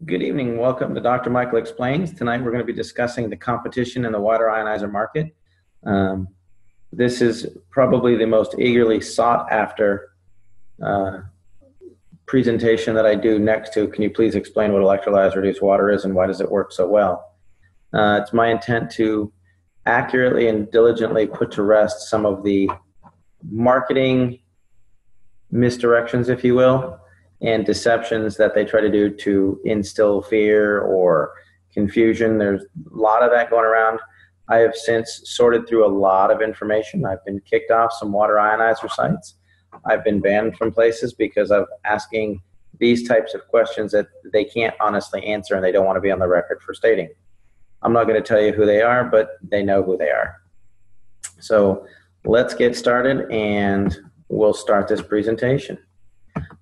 Good evening. Welcome to Dr. Michael Explains. Tonight we're going to be discussing the competition in the water ionizer market. This is probably the most eagerly sought after presentation that I do next to, can you please explain what electrolyzed reduced water is and why does it work so well? It's my intent to accurately and diligently put to rest some of the marketing misdirections, if you will, and deceptions that they try to do to instill fear or confusion. There's a lot of that going around. I have since sorted through a lot of information. I've been kicked off some water ionizer sites. I've been banned from places because of asking these types of questions that they can't honestly answer and they don't want to be on the record for stating. I'm not going to tell you who they are, but they know who they are. So let's get started and we'll start this presentation.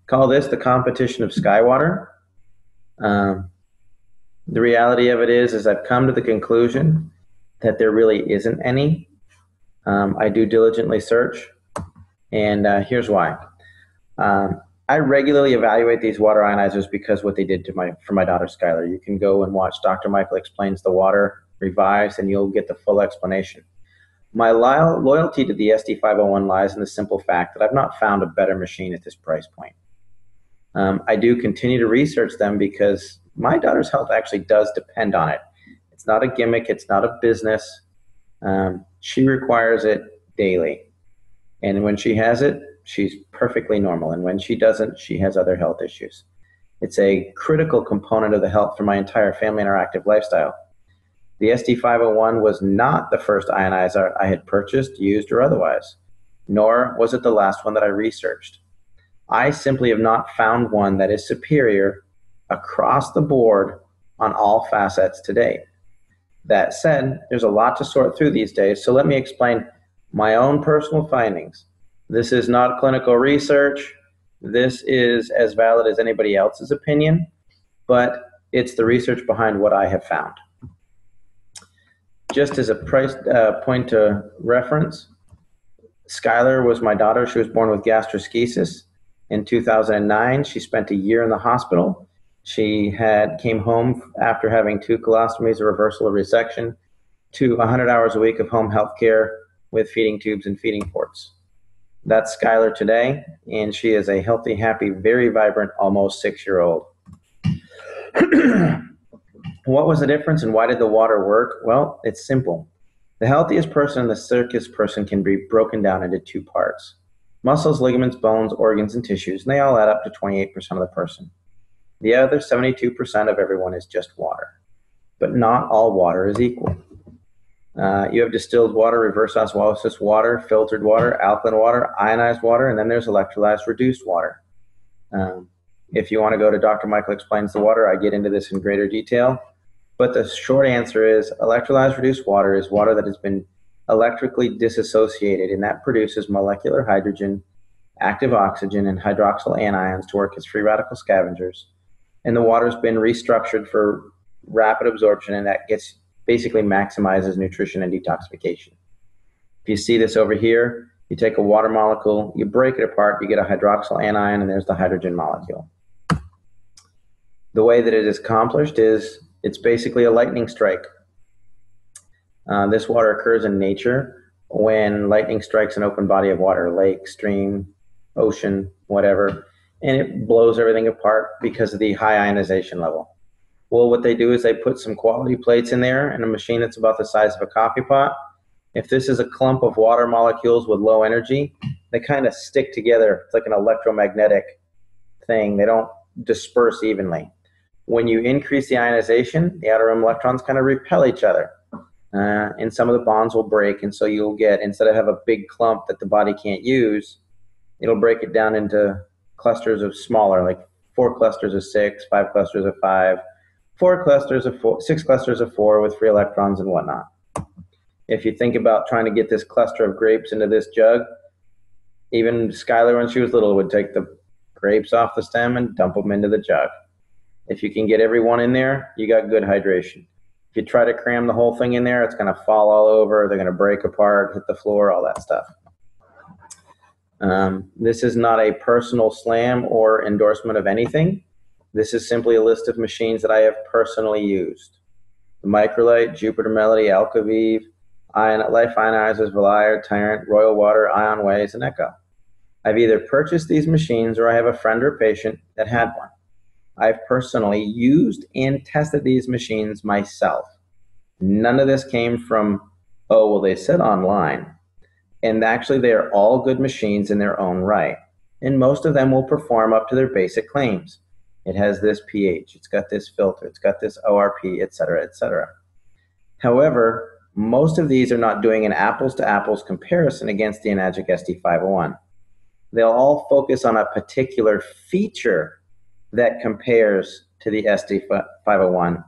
Call this the competition of Skywater. The reality of it is I've come to the conclusion that there really isn't any. I do diligently search, and here's why. I regularly evaluate these water ionizers because what they did for my daughter Skylar. You can go and watch Dr. Michael Explains the Water revised, and you'll get the full explanation. My loyalty to the SD501 lies in the simple fact that I've not found a better machine at this price point. I do continue to research them because my daughter's health actually does depend on it. It's not a gimmick. It's not a business. She requires it daily. And when she has it, she's perfectly normal. And when she doesn't, she has other health issues. It's a critical component of the health for my entire family and our active lifestyle. The SD501 was not the first ionizer I had purchased, used, or otherwise, nor was it the last one that I researched. I simply have not found one that is superior across the board on all facets to date. That said, there's a lot to sort through these days, so let me explain my own personal findings. This is not clinical research. This is as valid as anybody else's opinion, but it's the research behind what I have found. Just as a point to reference, Skylar was my daughter. She was born with gastroschisis. In 2009, she spent a year in the hospital. She came home after having 2 colostomies, a reversal of resection, to 100 hours a week of home health care with feeding tubes and feeding ports. That's Skylar today, and she is a healthy, happy, very vibrant, almost 6-year-old. What was the difference and why did the water work? Well, it's simple. The healthiest person and the sickest person can be broken down into 2 parts. Muscles, ligaments, bones, organs, and tissues, and they all add up to 28% of the person. The other 72% of everyone is just water. But not all water is equal. You have distilled water, reverse osmosis water, filtered water, alkaline water, ionized water, and then there's electrolyzed reduced water. If you want to go to Dr. Michael Explains the Water, I get into this in greater detail. But the short answer is electrolyzed reduced water is water that has been electrically disassociated, and that produces molecular hydrogen, active oxygen, and hydroxyl anions to work as free radical scavengers. And the water's been restructured for rapid absorption, and that basically maximizes nutrition and detoxification. If you see this over here, you take a water molecule, you break it apart, you get a hydroxyl anion, and there's the hydrogen molecule. The way that it is accomplished is it's basically a lightning strike. This water occurs in nature when lightning strikes an open body of water, lake, stream, ocean, whatever, and it blows everything apart because of the high ionization level. Well, what they do is they put some quality plates in there and a machine that's about the size of a coffee pot. If this is a clump of water molecules with low energy, they kind of stick together. It's like an electromagnetic thing. They don't disperse evenly. When you increase the ionization, the outer rim electrons kind of repel each other. And some of the bonds will break, and so you'll get, instead of have a big clump that the body can't use, it'll break it down into clusters of smaller, like 4 clusters of 6, 5 clusters of 5, 4 clusters of 4, 6 clusters of 4 with free electrons and whatnot. If you think about trying to get this cluster of grapes into this jug, even Skylar, when she was little, would take the grapes off the stem and dump them into the jug. If you can get everyone in there, you got good hydration. If you try to cram the whole thing in there, it's going to fall all over. They're going to break apart, hit the floor, all that stuff. This is not a personal slam or endorsement of anything. This is simply a list of machines that I have personally used. The Microlite, Jupiter Melody, Alkavive, Life Ionizers, Valire, Tyrant, Royal Water, Ion Ways, and Echo. I've either purchased these machines or I have a friend or patient that had one. I've personally used and tested these machines myself. None of this came from, oh, well, they said online. And actually, they are all good machines in their own right. And most of them will perform up to their basic claims. It has this pH, it's got this filter, it's got this ORP, et cetera, et cetera. However, most of these are not doing an apples-to-apples comparison against the Enagic SD501. They'll all focus on a particular feature that compares to the SD501,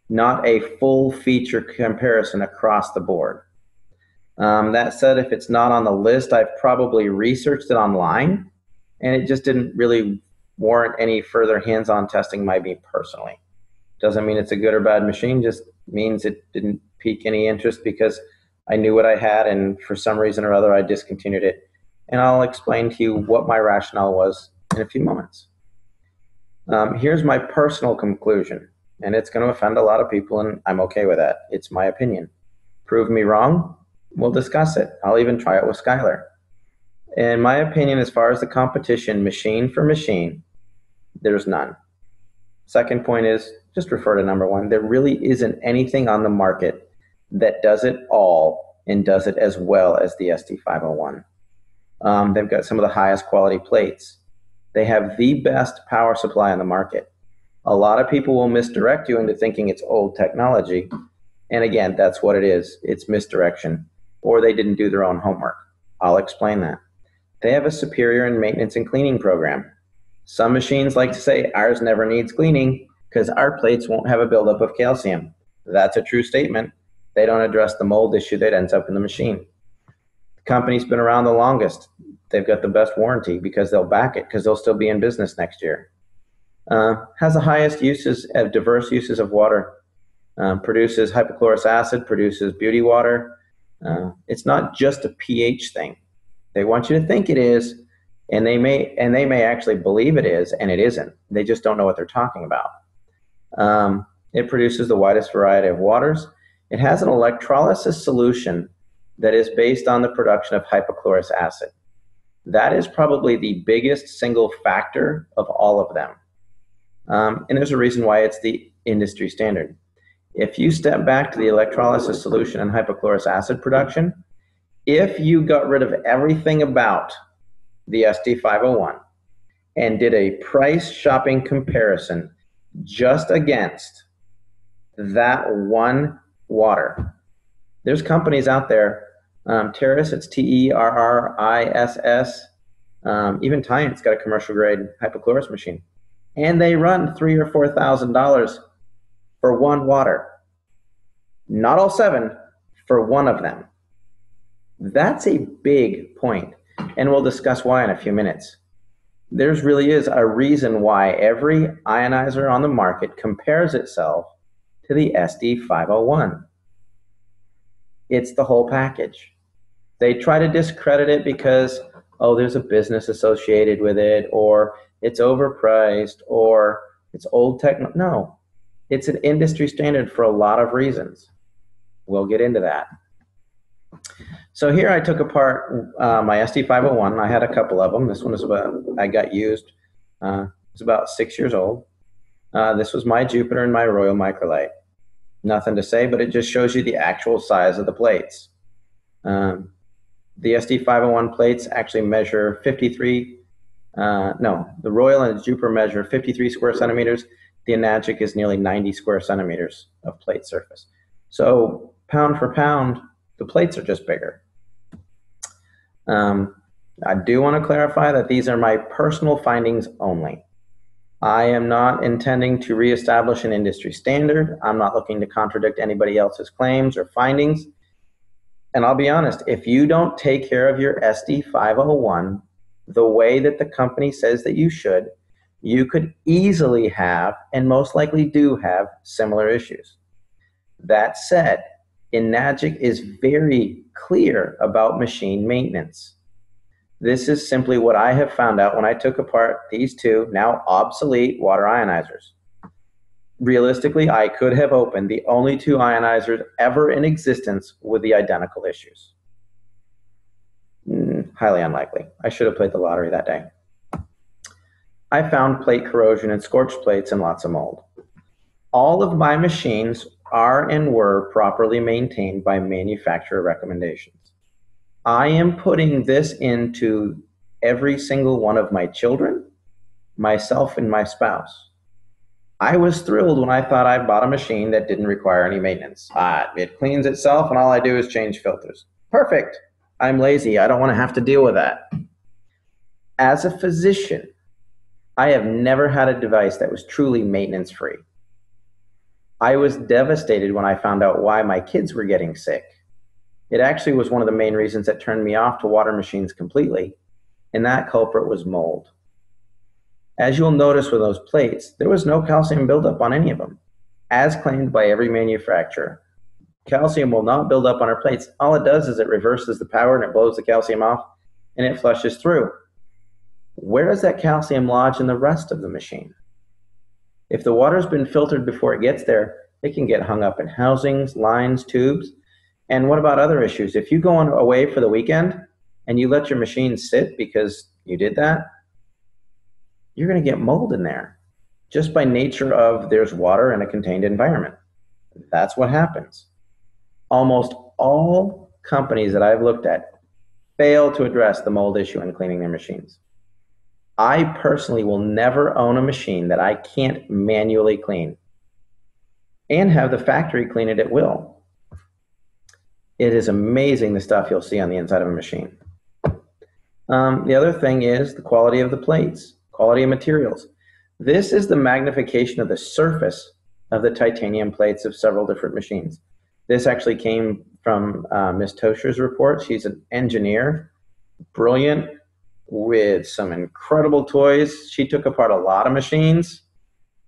not a full feature comparison across the board. That said, if it's not on the list, I've probably researched it online, and it just didn't really warrant any further hands-on testing by me personally. Doesn't mean it's a good or bad machine, just means it didn't pique any interest because I knew what I had, and for some reason or other, I discontinued it. And I'll explain to you what my rationale was in a few moments. Here's my personal conclusion, and it's going to offend a lot of people, and I'm okay with that. It's my opinion. Prove me wrong, we'll discuss it. I'll even try it with Skylar. In my opinion, as far as the competition, machine for machine, there's none. Second point is, just refer to number one, there really isn't anything on the market that does it all and does it as well as the SD501. They've got some of the highest quality plates. They have the best power supply on the market. A lot of people will misdirect you into thinking it's old technology. And again, that's what it is. It's misdirection. Or they didn't do their own homework. I'll explain that. They have a superior in maintenance and cleaning program. Some machines like to say ours never needs cleaning because our plates won't have a buildup of calcium. That's a true statement. They don't address the mold issue that ends up in the machine. The company's been around the longest. They've got the best warranty because they'll back it because they'll still be in business next year. Has the highest uses of diverse uses of water. Produces hypochlorous acid, produces beauty water. It's not just a pH thing. They want you to think it is, and they may actually believe it is, and it isn't. They just don't know what they're talking about. It produces the widest variety of waters. It has an electrolysis solution that is based on the production of hypochlorous acid. That is probably the biggest single factor of all of them. And there's a reason why it's the industry standard. If you step back to the electrolysis solution and hypochlorous acid production, if you got rid of everything about the SD501 and did a price shopping comparison just against that one water, there's companies out there, Terrace, it's Terriss, even Tyrant's got a commercial grade hypochlorous machine, and they run $3,000 or $4,000 for one water. Not all seven, for one of them. That's a big point, and we'll discuss why in a few minutes. There's really is a reason why every ionizer on the market compares itself to the SD501. It's the whole package. They try to discredit it because, oh, there's a business associated with it, or it's overpriced, or it's old tech. No, it's an industry standard for a lot of reasons. We'll get into that. So here I took apart my SD501. I had a couple of them. This one is I got used. It's about 6 years old. This was my Jupiter and my Royal Microlite. Nothing to say, but it just shows you the actual size of the plates. The SD501 plates actually measure 53, the Royal and the Jupiter measure 53 square centimeters. The Enagic is nearly 90 square centimeters of plate surface. So pound for pound, the plates are just bigger. I do want to clarify that these are my personal findings only. I am not intending to reestablish an industry standard. I'm not looking to contradict anybody else's claims or findings. And I'll be honest, if you don't take care of your SD501 the way that the company says that you should, you could easily have, and most likely do have, similar issues. That said, Enagic is very clear about machine maintenance. This is simply what I have found out when I took apart these two now obsolete water ionizers. Realistically, I could have opened the only two ionizers ever in existence with the identical issues. Highly unlikely. I should have played the lottery that day. I found plate corrosion and scorched plates and lots of mold. All of my machines are and were properly maintained by manufacturer recommendations. I am putting this into every single one of my children, myself, and my spouse. I was thrilled when I thought I bought a machine that didn't require any maintenance. It cleans itself and all I do is change filters. Perfect. I'm lazy. I don't want to have to deal with that. As a physician, I have never had a device that was truly maintenance-free. I was devastated when I found out why my kids were getting sick. It actually was one of the main reasons that turned me off to water machines completely, and that culprit was mold. As you'll notice with those plates, there was no calcium buildup on any of them, as claimed by every manufacturer. Calcium will not build up on our plates. All it does is it reverses the power and it blows the calcium off and it flushes through. Where does that calcium lodge in the rest of the machine? If the water's been filtered before it gets there, it can get hung up in housings, lines, tubes. And what about other issues? If you go away for the weekend and you let your machine sit because you did that, you're going to get mold in there just by nature of there's water in a contained environment. That's what happens. Almost all companies that I've looked at fail to address the mold issue in cleaning their machines. I personally will never own a machine that I can't manually clean and have the factory clean it at will. It is amazing the stuff you'll see on the inside of a machine. The other thing is the quality of the plates, quality of materials. This is the magnification of the surface of the titanium plates of several different machines. This actually came from Ms. Tosher's report. She's an engineer, brilliant, with some incredible toys. She took apart a lot of machines,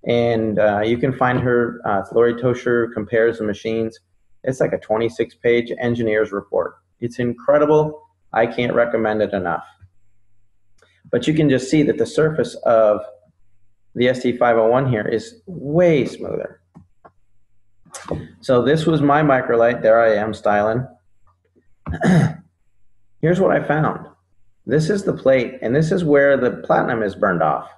and you can find her, Lori Tosher Compares the Machines. It's like a 26-page engineer's report. It's incredible. I can't recommend it enough. But you can just see that the surface of the ST501 here is way smoother. So this was my microlite. There I am styling. Here's what I found. This is the plate, and this is where the platinum is burned off.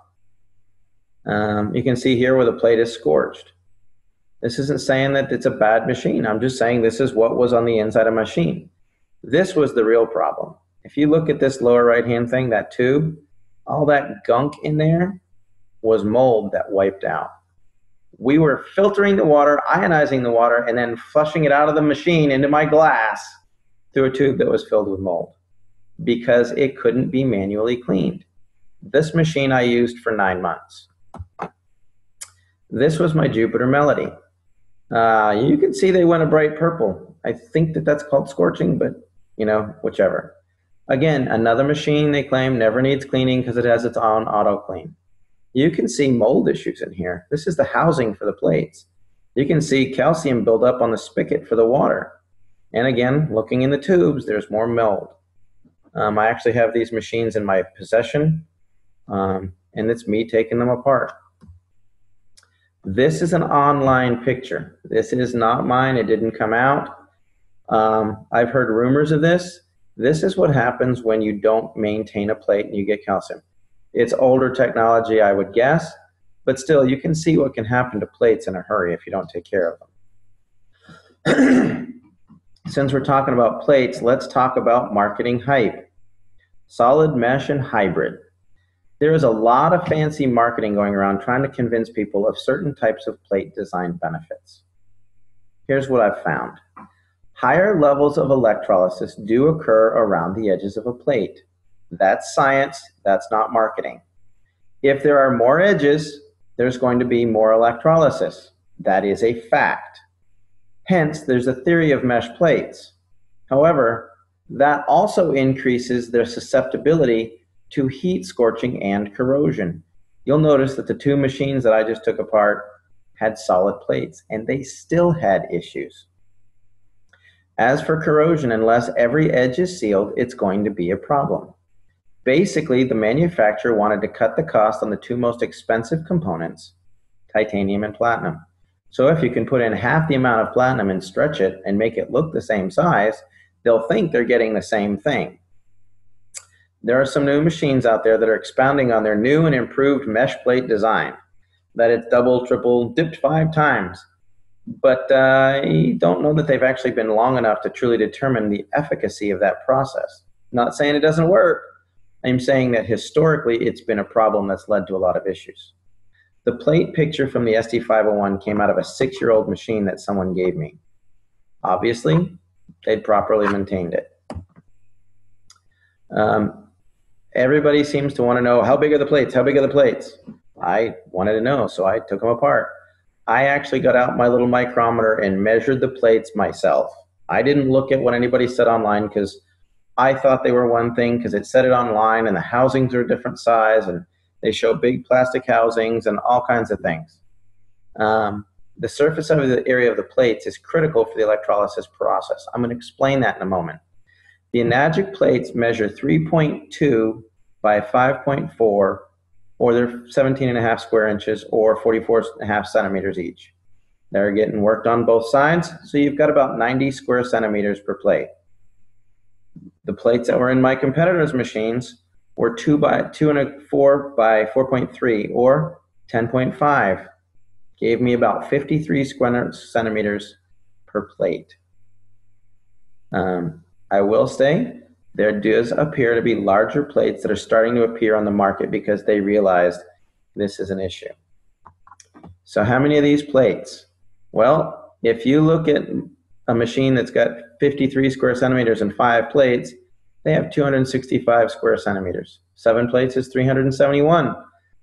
You can see here where the plate is scorched. This isn't saying that it's a bad machine. I'm just saying this is what was on the inside of my machine. This was the real problem. If you look at this lower right-hand thing, that tube, all that gunk in there was mold that wiped out. We were filtering the water, ionizing the water, and then flushing it out of the machine into my glass through a tube that was filled with mold because it couldn't be manually cleaned. This machine I used for 9 months. This was my Jupiter Melody. You can see they went a bright purple. I think that that's called scorching, but you know, whichever. Again, another machine they claim never needs cleaning because it has its own auto clean. You can see mold issues in here. This is the housing for the plates. You can see calcium build up on the spigot for the water. And again, looking in the tubes, there's more mold. I actually have these machines in my possession, and it's me taking them apart. This is an online picture. This is not mine. It didn't come out. I've heard rumors of this. This is what happens when you don't maintain a plate and you get calcium. It's older technology, I would guess, but still, you can see what can happen to plates in a hurry if you don't take care of them. Since we're talking about plates, let's talk about marketing hype. Solid mesh and hybrid. There is a lot of fancy marketing going around trying to convince people of certain types of plate design benefits. Here's what I've found. Higher levels of electrolysis do occur around the edges of a plate. That's science, that's not marketing. If there are more edges, there's going to be more electrolysis. That is a fact. Hence, there's a theory of mesh plates. However, that also increases their susceptibility to heat scorching and corrosion. You'll notice that the two machines that I just took apart had solid plates, and they still had issues. As for corrosion, unless every edge is sealed, it's going to be a problem. Basically, the manufacturer wanted to cut the cost on the two most expensive components, titanium and platinum. So if you can put in half the amount of platinum and stretch it and make it look the same size, they'll think they're getting the same thing. There are some new machines out there that are expounding on their new and improved mesh plate design, that it's double, triple, dipped 5 times. But I don't know that they've actually been long enough to truly determine the efficacy of that process. Not saying it doesn't work. I'm saying that historically it's been a problem that's led to a lot of issues. The plate picture from the SD501 came out of a 6-year-old machine that someone gave me. Obviously, they'd properly maintained it. Everybody seems to want to know, how big are the plates? How big are the plates? I wanted to know, so I took them apart. I actually got out my little micrometer and measured the plates myself. I didn't look at what anybody said online because I thought they were one thing because it said it online and the housings are a different size and they show big plastic housings and all kinds of things. The surface of the area of the plates is critical for the electrolysis process. I'm going to explain that in a moment. The enagic plates measure 3.2 by 5.4, or they're 17.5 square inches, or 44.5 centimeters each. They're getting worked on both sides, so you've got about 90 square centimeters per plate. The plates that were in my competitors' machines were 2 by 2.4 by 4.3, or 10.5. Gave me about 53 square centimeters per plate. I will say there does appear to be larger plates that are starting to appear on the market because they realized this is an issue. So how many of these plates? Well, if you look at a machine that's got 53 square centimeters and 5 plates, they have 265 square centimeters. 7 plates is 371.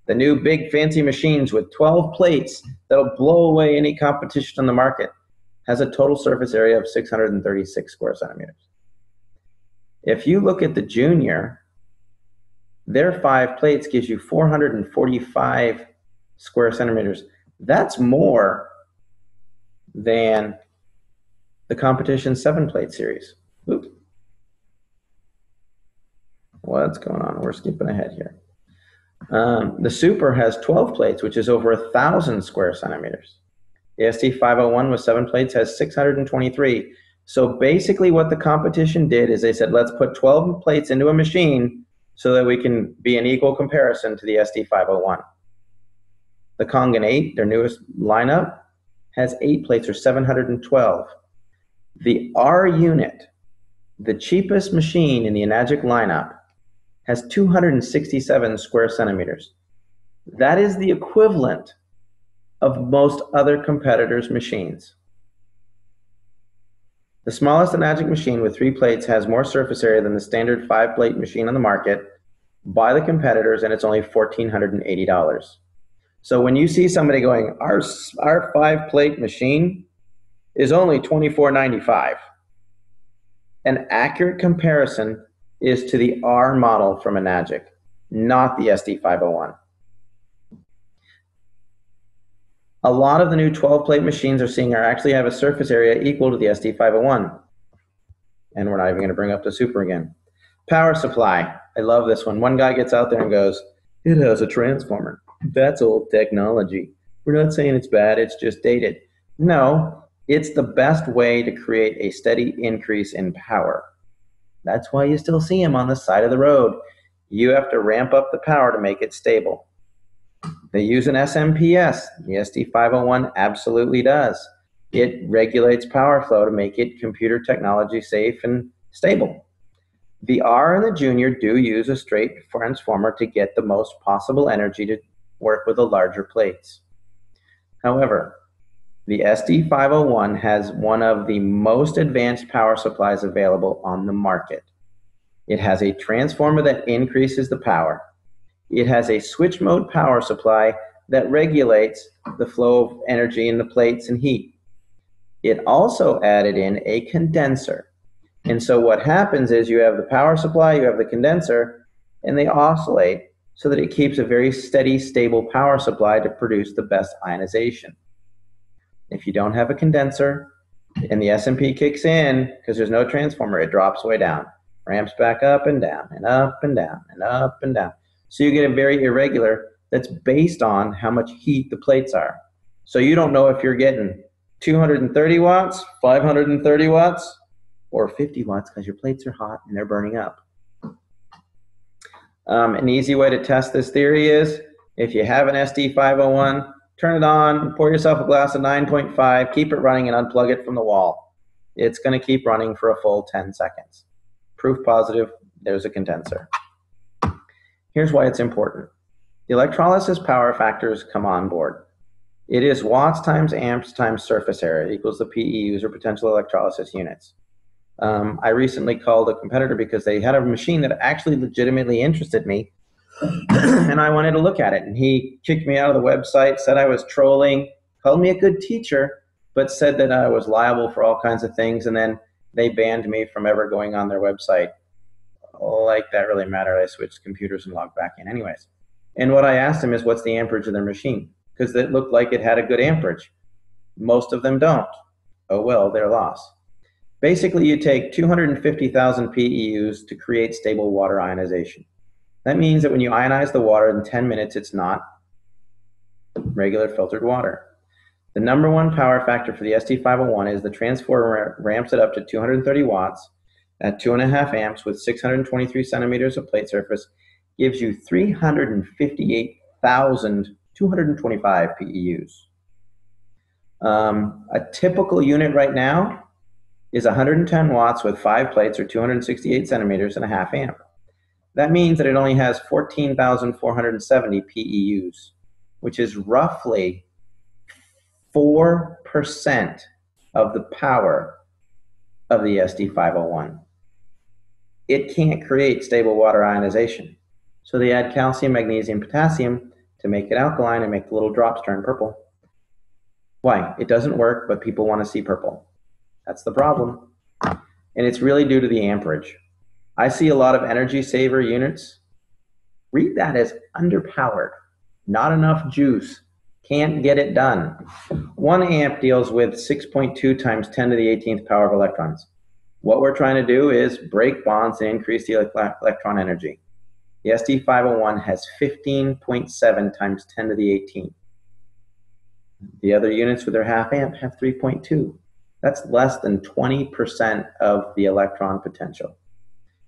The new big fancy machines with 12 plates that'll blow away any competition on the market has a total surface area of 636 square centimeters. If you look at the Junior, their 5 plates gives you 445 square centimeters. That's more than the competition 7-plate series. Oop. What's going on? We're skipping ahead here. The Super has 12 plates, which is over 1,000 square centimeters. The SD501 with 7 plates has 623. So basically what the competition did is they said, let's put 12 plates into a machine so that we can be an equal comparison to the SD501. The Kangen 8, their newest lineup, has 8 plates or 712. The R unit, the cheapest machine in the enagic lineup, has 267 square centimeters. That is the equivalent of most other competitors' machines. The smallest enagic machine with 3 plates has more surface area than the standard 5-plate machine on the market by the competitors, and it's only $1,480. So when you see somebody going, our 5-plate machine is only $2,495, an accurate comparison is to the R model from enagic, not the SD501. A lot of the new 12-plate machines are seeing actually have a surface area equal to the SD501. And we're not even going to bring up the Super again. Power supply. I love this one. One guy gets out there and goes, it has a transformer. That's old technology. We're not saying it's bad, it's just dated. No, it's the best way to create a steady increase in power. That's why you still see them on the side of the road. You have to ramp up the power to make it stable. They use an SMPS. The SD501 absolutely does. It regulates power flow to make it computer technology safe and stable. The R and the Junior do use a straight transformer to get the most possible energy to work with the larger plates. However, the SD501 has one of the most advanced power supplies available on the market. It has a transformer that increases the power. It has a switch mode power supply that regulates the flow of energy in the plates and heat. It also added in a condenser. And so what happens is you have the power supply, you have the condenser, and they oscillate so that it keeps a very steady, stable power supply to produce the best ionization. If you don't have a condenser and the SMP kicks in, because there's no transformer, it drops way down. ramps back up and down and up and down and up and down. So you get a very irregular that's based on how much heat the plates are. So you don't know if you're getting 230 watts, 530 watts, or 50 watts because your plates are hot and they're burning up. An easy way to test this theory is if you have an SD501, turn it on, pour yourself a glass of 9.5, keep it running and unplug it from the wall. It's going to keep running for a full 10 seconds. Proof positive, there's a condenser. Here's why it's important. The electrolysis power factors come on board. It is watts times amps times surface area equals the PEUs, or potential electrolysis units. I recently called a competitor because they had a machine that actually legitimately interested me, and I wanted to look at it. And he kicked me out of the website, said I was trolling, called me a good teacher, but said that I was liable for all kinds of things, and then they banned me from ever going on their website. Like that really mattered. I switched computers and logged back in anyways. And what I asked him is, what's the amperage of their machine? Because it looked like it had a good amperage. Most of them don't. Oh well, their loss. Basically, you take 250,000 PEUs to create stable water ionization. That means that when you ionize the water in 10 minutes, it's not regular filtered water. The number one power factor for the SD501 is the transformer ramps it up to 230 watts at 2.5 amps with 623 centimeters of plate surface, gives you 358,225 PEUs. A typical unit right now is 110 watts with 5 plates, or 268 centimeters and a half amp. That means that it only has 14,470 PEUs, which is roughly 4% of the power of the SD501. It can't create stable water ionization. So they add calcium, magnesium, potassium to make it alkaline and make the little drops turn purple. Why? It doesn't work, but people want to see purple. That's the problem. And it's really due to the amperage. I see a lot of energy saver units. Read that as underpowered, not enough juice, can't get it done. 1 amp deals with 6.2 times 10 to the 18th power of electrons. What we're trying to do is break bonds and increase the electron energy. The SD501 has 15.7 times 10 to the 18th. The other units with their half amp have 3.2. That's less than 20% of the electron potential.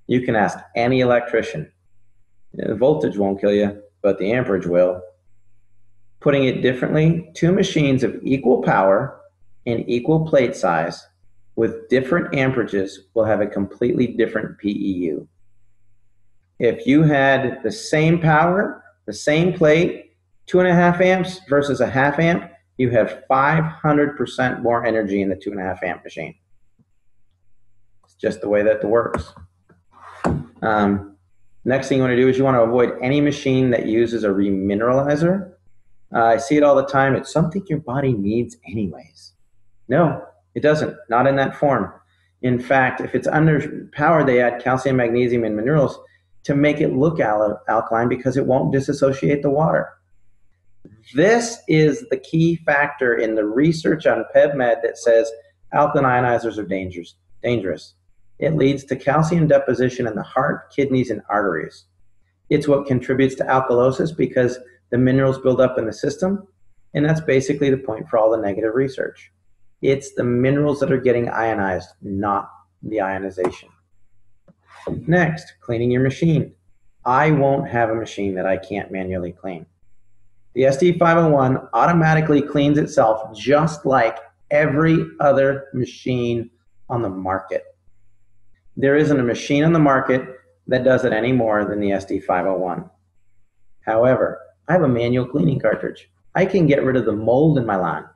You can ask any electrician. The voltage won't kill you, but the amperage will. Putting it differently, 2 machines of equal power and equal plate size with different amperages will have a completely different PEU. If you had the same power, the same plate, 2.5 amps versus a half amp, you have 500% more energy in the 2.5 amp machine. It's just the way that it works. Next thing you want to do is you want to avoid any machine that uses a remineralizer. I see it all the time. It's something your body needs anyways. No, it doesn't. Not in that form. In fact, if it's underpowered, they add calcium, magnesium, and minerals to make it look alkaline because it won't disassociate the water. This is the key factor in the research on PubMed that says alkaline ionizers are dangerous. It leads to calcium deposition in the heart, kidneys, and arteries. It's what contributes to alkalosis because the minerals build up in the system, and that's basically the point for all the negative research. It's the minerals that are getting ionized, not the ionization. Next, cleaning your machine. I won't have a machine that I can't manually clean. The SD501 automatically cleans itself just like every other machine on the market. There isn't a machine on the market that does it any more than the SD501. However, I have a manual cleaning cartridge. I can get rid of the mold in my lawn.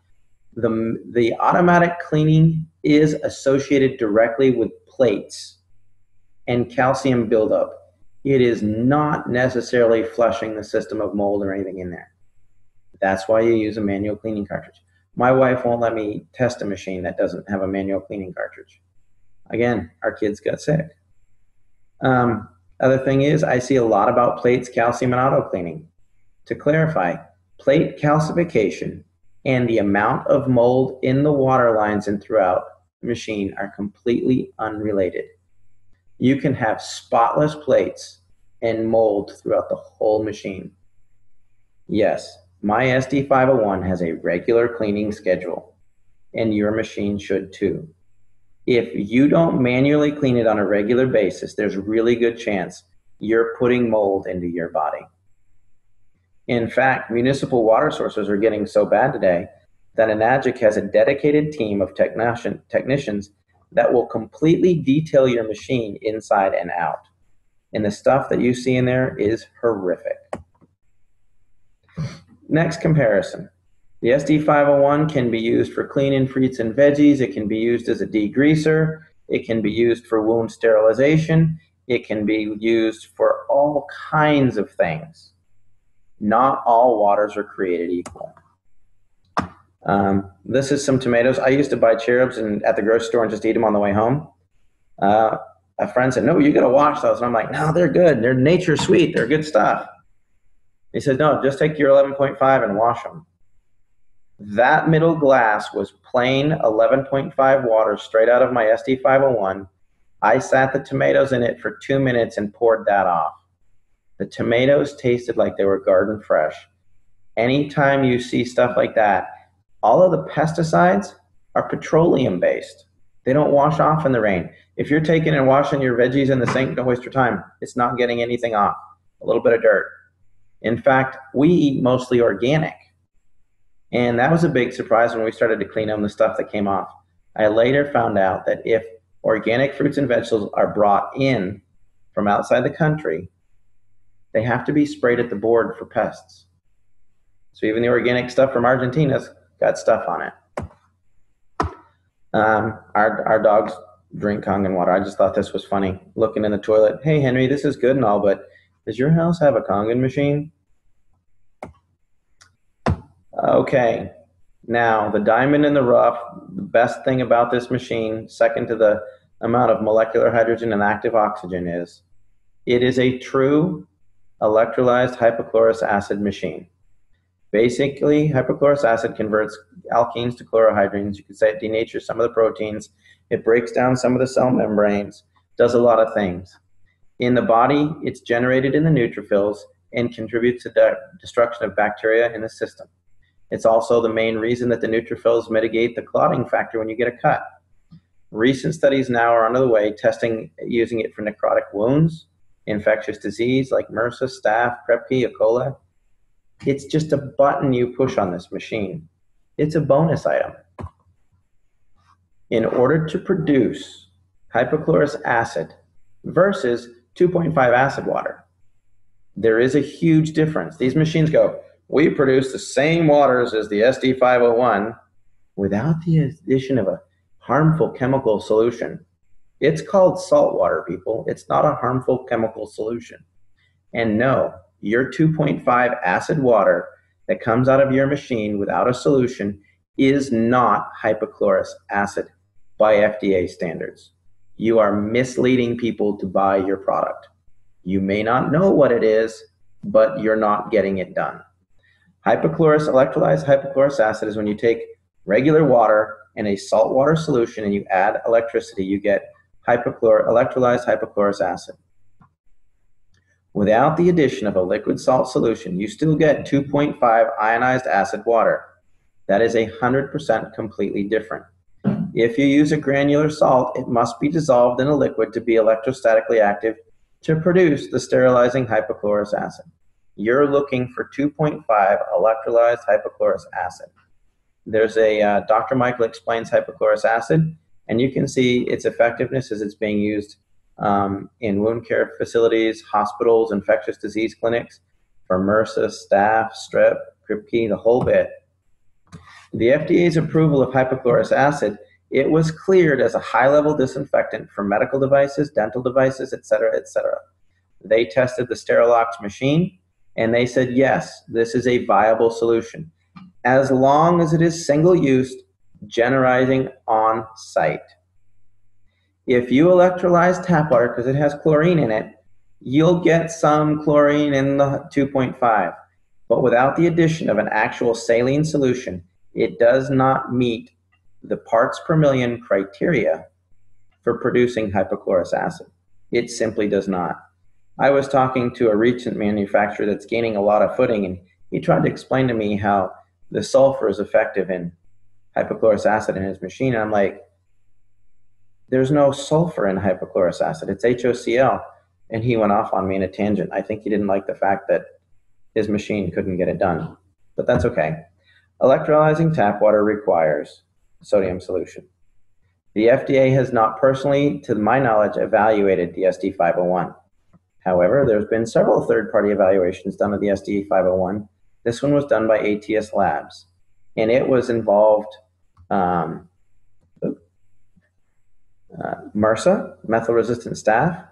The automatic cleaning is associated directly with plates and calcium buildup. It is not necessarily flushing the system of mold or anything in there. That's why you use a manual cleaning cartridge. My wife won't let me test a machine that doesn't have a manual cleaning cartridge. Again, our kids got sick. Other thing is, I see a lot about plates, calcium, and auto cleaning. To clarify, plate calcification and the amount of mold in the water lines and throughout the machine are completely unrelated. You can have spotless plates and mold throughout the whole machine. Yes, my SD501 has a regular cleaning schedule, and your machine should too. If you don't manually clean it on a regular basis, there's a really good chance you're putting mold into your body. In fact, municipal water sources are getting so bad today that Enagic has a dedicated team of technicians that will completely detail your machine inside and out. And the stuff that you see in there is horrific. Next comparison. The SD501 can be used for cleaning fruits and veggies. It can be used as a degreaser. It can be used for wound sterilization. It can be used for all kinds of things. Not all waters are created equal. This is some tomatoes. I used to buy cherubs at the grocery store and just eat them on the way home. A friend said, no, you got to wash those. And I'm like, no, they're good. They're nature sweet. They're good stuff. He said, no, just take your 11.5 and wash them. That middle glass was plain 11.5 water straight out of my SD501. I sat the tomatoes in it for 2 minutes and poured that off. The tomatoes tasted like they were garden fresh. Anytime you see stuff like that, all of the pesticides are petroleum based. They don't wash off in the rain. If you're taking and washing your veggies in the sink, don't waste your time. It's not getting anything off. A little bit of dirt. In fact, we eat mostly organic. And that was a big surprise when we started to clean them, the stuff that came off. I later found out that if organic fruits and vegetables are brought in from outside the country, they have to be sprayed at the board for pests. So even the organic stuff from Argentina's got stuff on it. Our dogs drink Kangen water. I just thought this was funny. Looking in the toilet, hey Henry, this is good and all, but does your house have a Kangen machine? Okay, now the diamond in the rough, the best thing about this machine, second to the amount of molecular hydrogen and active oxygen, is it is a true electrolyzed hypochlorous acid machine. Basically, hypochlorous acid converts alkenes to chlorohydrins. You could say it denatures some of the proteins. It breaks down some of the cell membranes, does a lot of things. In the body, it's generated in the neutrophils and contributes to the destruction of bacteria in the system. It's also the main reason that the neutrophils mitigate the clotting factor when you get a cut. Recent studies now are under the way testing using it for necrotic wounds, infectious disease like MRSA, staph, Krepke, E. coli. It's just a button you push on this machine. It's a bonus item. In order to produce hypochlorous acid versus 2.5 acid water, there is a huge difference. These machines go, we produce the same waters as the SD501 without the addition of a harmful chemical solution. It's called salt water, people. It's not a harmful chemical solution. And no, your 2.5 acid water that comes out of your machine without a solution is not hypochlorous acid by FDA standards. You are misleading people to buy your product. You may not know what it is, but you're not getting it done. Electrolyzed hypochlorous acid is when you take regular water and a saltwater solution and you add electricity, you get electrolyzed hypochlorous acid. Without the addition of a liquid salt solution, you still get 2.5 ionized acid water. That is 100% completely different. If you use a granular salt, it must be dissolved in a liquid to be electrostatically active to produce the sterilizing hypochlorous acid. You're looking for 2.5 electrolyzed hypochlorous acid. There's a Dr. Michael Explains Hypochlorous Acid, and you can see its effectiveness as it's being used in wound care facilities, hospitals, infectious disease clinics for MRSA, staph, strep, Krepke, the whole bit. The FDA's approval of hypochlorous acid, it was cleared as a high-level disinfectant for medical devices, dental devices, etc., etc. They tested the Sterilox machine, and they said, yes, this is a viable solution, as long as it is single-use, generating on-site. If you electrolyze tap water, because it has chlorine in it, you'll get some chlorine in the 2.5. But without the addition of an actual saline solution, it does not meet the parts per million criteria for producing hypochlorous acid. It simply does not. I was talking to a recent manufacturer that's gaining a lot of footing, and he tried to explain to me how the sulfur is effective in hypochlorous acid in his machine. And I'm like, there's no sulfur in hypochlorous acid. It's HOCl. And he went off on me in a tangent. I think he didn't like the fact that his machine couldn't get it done, but that's okay. Electrolyzing tap water requires sodium solution. The FDA has not personally, to my knowledge, evaluated the SD501. However, there's been several third-party evaluations done of the SD501. This one was done by ATS Labs, and it was involved MRSA, methyl-resistant staph,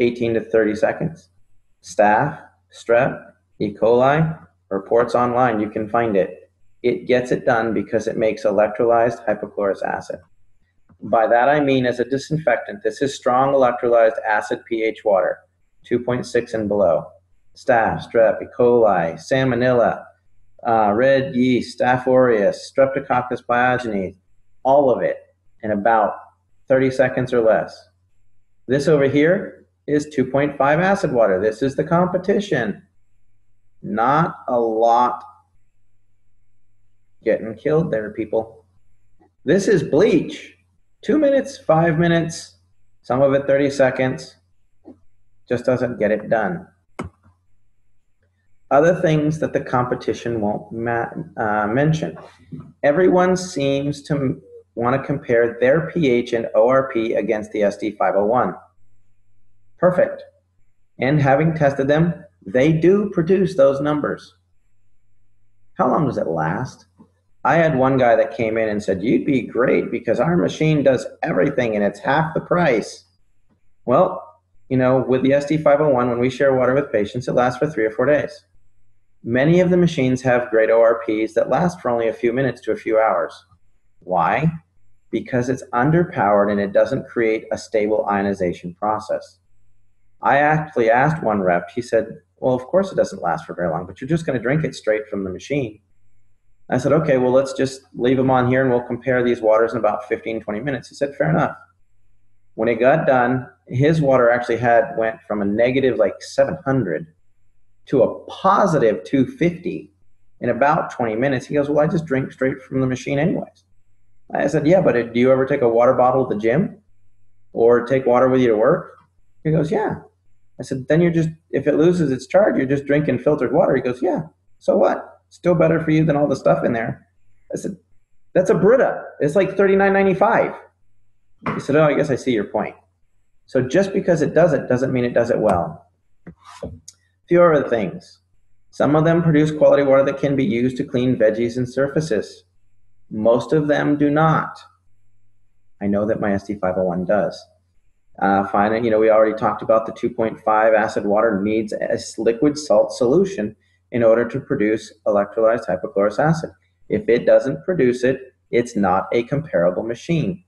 18 to 30 seconds. Staph, strep, E. coli, reports online, you can find it. It gets it done because it makes electrolyzed hypochlorous acid. By that I mean, as a disinfectant, this is strong electrolyzed acid pH water, 2.6 and below. Staph, strep, E. coli, salmonella, red yeast, Staph aureus, streptococcus pyogenes, all of it in about 30 seconds or less. This over here is 2.5 acid water. This is the competition. Not a lot getting killed there, people. This is bleach. 2 minutes, 5 minutes, some of it 30 seconds. Just doesn't get it done. Other things that the competition won't mention. Everyone seems to want to compare their pH and ORP against the SD501. Perfect. And having tested them, they do produce those numbers. How long does it last? I had one guy that came in and said, you'd be great because our machine does everything and it's half the price. Well, you know, with the SD501, when we share water with patients, it lasts for 3 or 4 days. Many of the machines have great ORPs that last for only a few minutes to a few hours. Why? Because it's underpowered and it doesn't create a stable ionization process. I actually asked one rep, he said, well, of course it doesn't last for very long, but you're just going to drink it straight from the machine. I said, okay, well, let's just leave them on here and we'll compare these waters in about 15, 20 minutes. He said, fair enough. When it got done, his water actually went from a negative like 700 to a positive 250 in about 20 minutes. He goes, well, I just drink straight from the machine anyways. I said, yeah, but do you ever take a water bottle to the gym or take water with you to work? He goes, yeah. I said, then you're just, if it loses its charge, you're just drinking filtered water. He goes, yeah, so what? Still better for you than all the stuff in there. I said, that's a Brita. It's like $39.95. He said, oh, I guess I see your point. So just because it doesn't mean it does it well. A few other things. Some of them produce quality water that can be used to clean veggies and surfaces. Most of them do not. I know that my SD501 does. Finally, you know, we already talked about the 2.5 acid water needs a liquid salt solution in order to produce electrolyzed hypochlorous acid. If it doesn't produce it, it's not a comparable machine.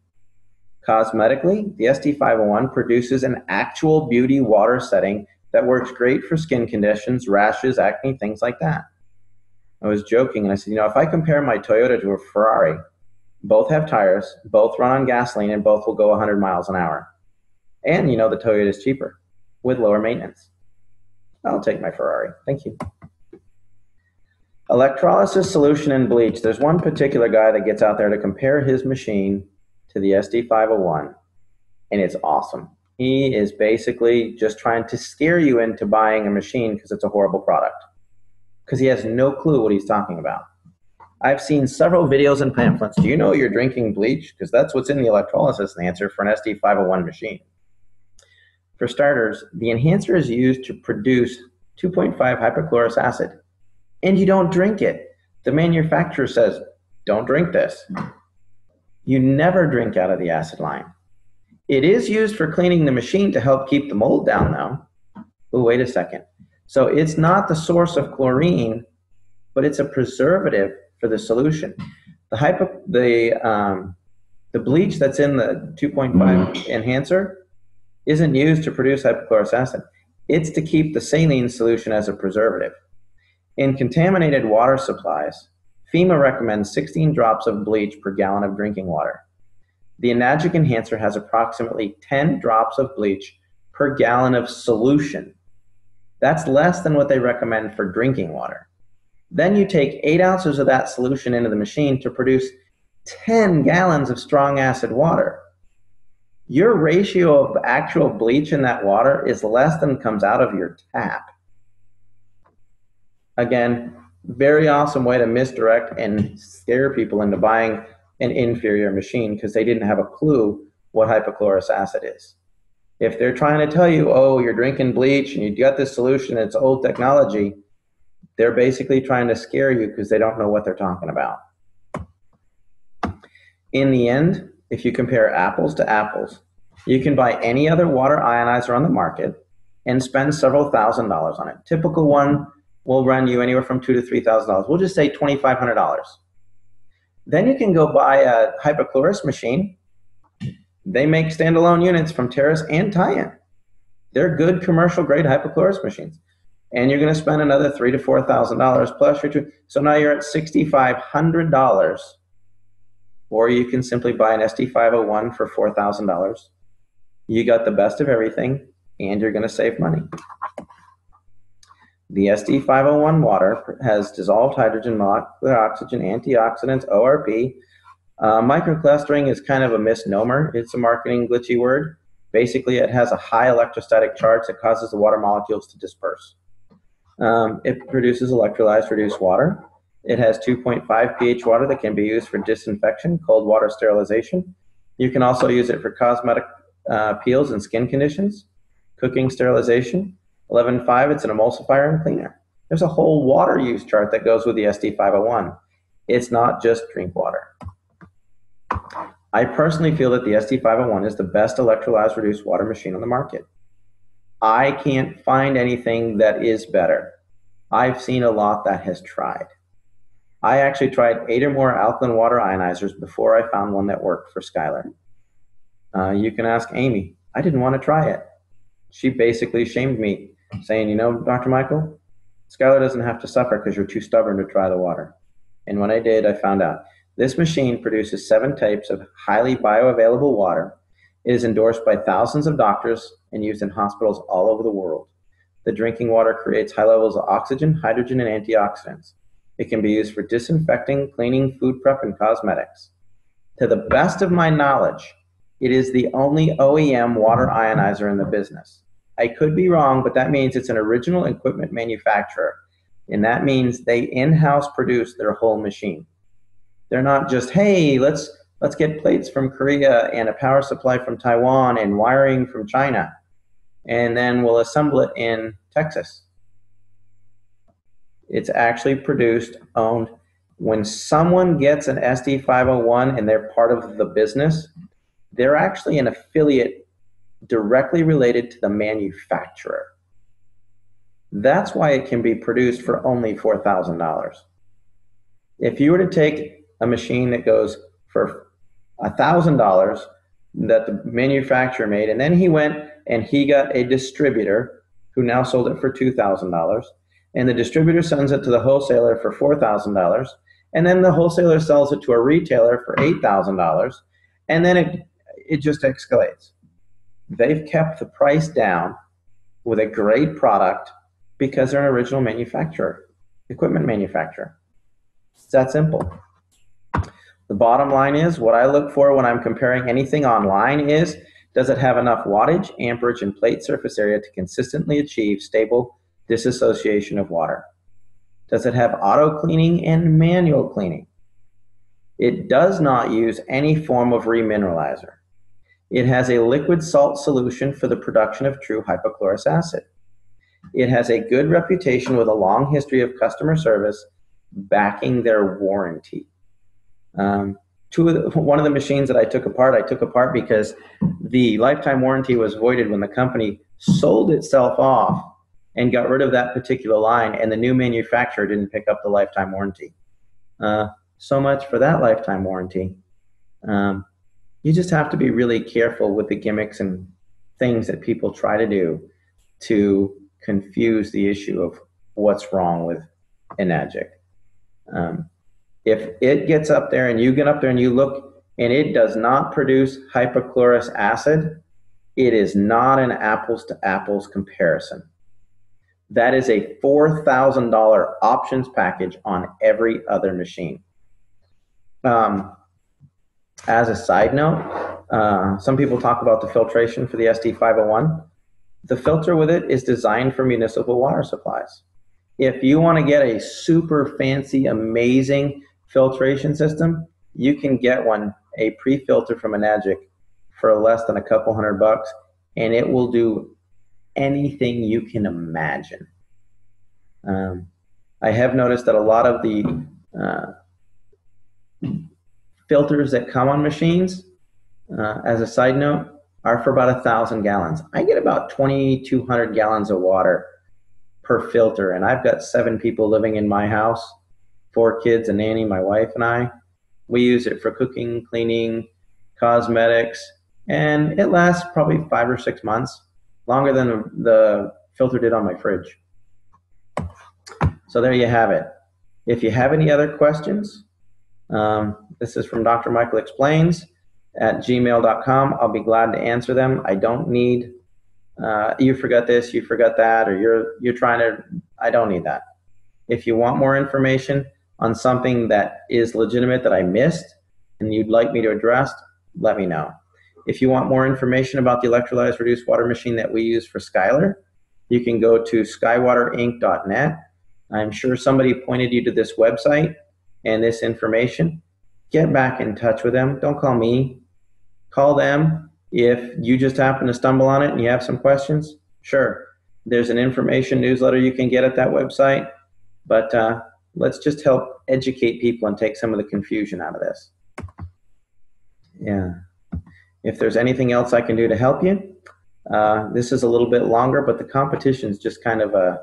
Cosmetically, the SD501 produces an actual beauty water setting that works great for skin conditions, rashes, acne, things like that. I was joking and I said, you know, if I compare my Toyota to a Ferrari, both have tires, both run on gasoline, and both will go 100 miles an hour. And, you know, the Toyota is cheaper with lower maintenance. I'll take my Ferrari. Thank you. Electrolysis solution and bleach. There's one particular guy that gets out there to compare his machine to the SD501, and it's awesome. He is basically just trying to scare you into buying a machine because it's a horrible product, because he has no clue what he's talking about. I've seen several videos and pamphlets. Do you know you're drinking bleach? Because that's what's in the electrolysis enhancer for an SD501 machine. For starters, the enhancer is used to produce 2.5 hypochlorous acid, and you don't drink it. The manufacturer says, don't drink this. You never drink out of the acid line. It is used for cleaning the machine to help keep the mold down, though. Oh, wait a second. So it's not the source of chlorine, but it's a preservative for the solution. The bleach that's in the 2.5 enhancer isn't used to produce hypochlorous acid. It's to keep the saline solution as a preservative. In contaminated water supplies, FEMA recommends 16 drops of bleach per gallon of drinking water. The Enagic enhancer has approximately 10 drops of bleach per gallon of solution. That's less than what they recommend for drinking water. Then you take 8 ounces of that solution into the machine to produce 10 gallons of strong acid water. Your ratio of actual bleach in that water is less than comes out of your tap. Again, very awesome way to misdirect and scare people into buying an inferior machine because they didn't have a clue what hypochlorous acid is. If they're trying to tell you, oh, you're drinking bleach and you got this solution, it's old technology, they're basically trying to scare you because they don't know what they're talking about. In the end, if you compare apples to apples, you can buy any other water ionizer on the market and spend several $1,000s on it. Typical one will run you anywhere from $2,000 to $3,000. We'll just say $2,500. Then you can go buy a hypochlorous machine. They make standalone units from Terrace and Tie-In. They're good commercial grade hypochlorous machines. And you're going to spend another $3,000 to $4,000 plus your two. So now you're at $6,500. Or you can simply buy an SD501 for $4,000. You got the best of everything, and you're going to save money. The SD501 water has dissolved hydrogen, molecular oxygen, antioxidants, ORP. Microclustering is kind of a misnomer. It's a marketing glitchy word. Basically, it has a high electrostatic charge that causes the water molecules to disperse. It produces electrolyzed reduced water. It has 2.5 pH water that can be used for disinfection, cold water sterilization. You can also use it for cosmetic peels and skin conditions, cooking sterilization. 11.5, it's an emulsifier and cleaner. There's a whole water use chart that goes with the SD501. It's not just drink water. I personally feel that the SD501 is the best electrolyzed reduced water machine on the market. I can't find anything that is better. I've seen a lot that has tried. I actually tried 8 or more alkaline water ionizers before I found one that worked for Skylar. You can ask Amy. I didn't want to try it. She basically shamed me, saying, you know, Dr. Michael, Skylar doesn't have to suffer because you're too stubborn to try the water. And when I did, I found out. This machine produces 7 types of highly bioavailable water. It is endorsed by thousands of doctors and used in hospitals all over the world. The drinking water creates high levels of oxygen, hydrogen, and antioxidants. It can be used for disinfecting, cleaning, food prep, and cosmetics. To the best of my knowledge, it is the only OEM water ionizer in the business. I could be wrong, but that means it's an original equipment manufacturer. And that means they in-house produce their whole machine. They're not just, hey, let's get plates from Korea and a power supply from Taiwan and wiring from China, and then we'll assemble it in Texas. It's actually produced, owned. When someone gets an SD501 and they're part of the business, they're actually an affiliate directly related to the manufacturer. That's why it can be produced for only $4,000. If you were to take a machine that goes for $1,000 that the manufacturer made, and then he went and he got a distributor who now sold it for $2,000, and the distributor sends it to the wholesaler for $4,000, and then the wholesaler sells it to a retailer for $8,000, and then it just escalates. They've kept the price down with a great product because they're an original manufacturer, equipment manufacturer. It's that simple. The bottom line is, what I look for when I'm comparing anything online is, does it have enough wattage, amperage, and plate surface area to consistently achieve stable disassociation of water? Does it have auto cleaning and manual cleaning? It does not use any form of remineralizer. It has a liquid salt solution for the production of true hypochlorous acid. It has a good reputation with a long history of customer service backing their warranty. One of the machines that I took apart because the lifetime warranty was voided when the company sold itself off and got rid of that particular line, and the new manufacturer didn't pick up the lifetime warranty. So much for that lifetime warranty. You just have to be really careful with the gimmicks and things that people try to do to confuse the issue of what's wrong with Enagic. If it gets up there and you get up there and you look and it does not produce hypochlorous acid, It is not an apples to apples comparison. That is a $4,000 options package on every other machine. As a side note, some people talk about the filtration for the SD501. The filter with it is designed for municipal water supplies. If you want to get a super fancy, amazing filtration system, you can get one, a pre-filter from Enagic, for less than a couple $100, and it will do anything you can imagine. I have noticed that a lot of the filters that come on machines, as a side note, are for about 1,000 gallons. I get about 2,200 gallons of water per filter, and I've got 7 people living in my house, 4 kids, a nanny, my wife and I. We use it for cooking, cleaning, cosmetics, and it lasts probably 5 or 6 months, longer than the filter did on my fridge. So there you have it. If you have any other questions, this is from Dr. Michael Explains at gmail.com. I'll be glad to answer them. I don't need, you forgot this, you forgot that, or you're trying to, I don't need that. If you want more information on something that is legitimate that I missed and you'd like me to address, let me know. If you want more information about the electrolyzed reduced water machine that we use for Skylar, you can go to skywaterinc.net. I'm sure somebody pointed you to this website and this information. Get back in touch with them. Don't call me. Call them. If you just happen to stumble on it and you have some questions, sure. There's an information newsletter you can get at that website, but let's just help educate people and take some of the confusion out of this. Yeah. If there's anything else I can do to help you, this is a little bit longer, but the competition is just kind of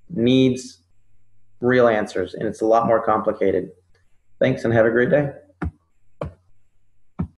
needs real answers, and it's a lot more complicated. Thanks, and have a great day.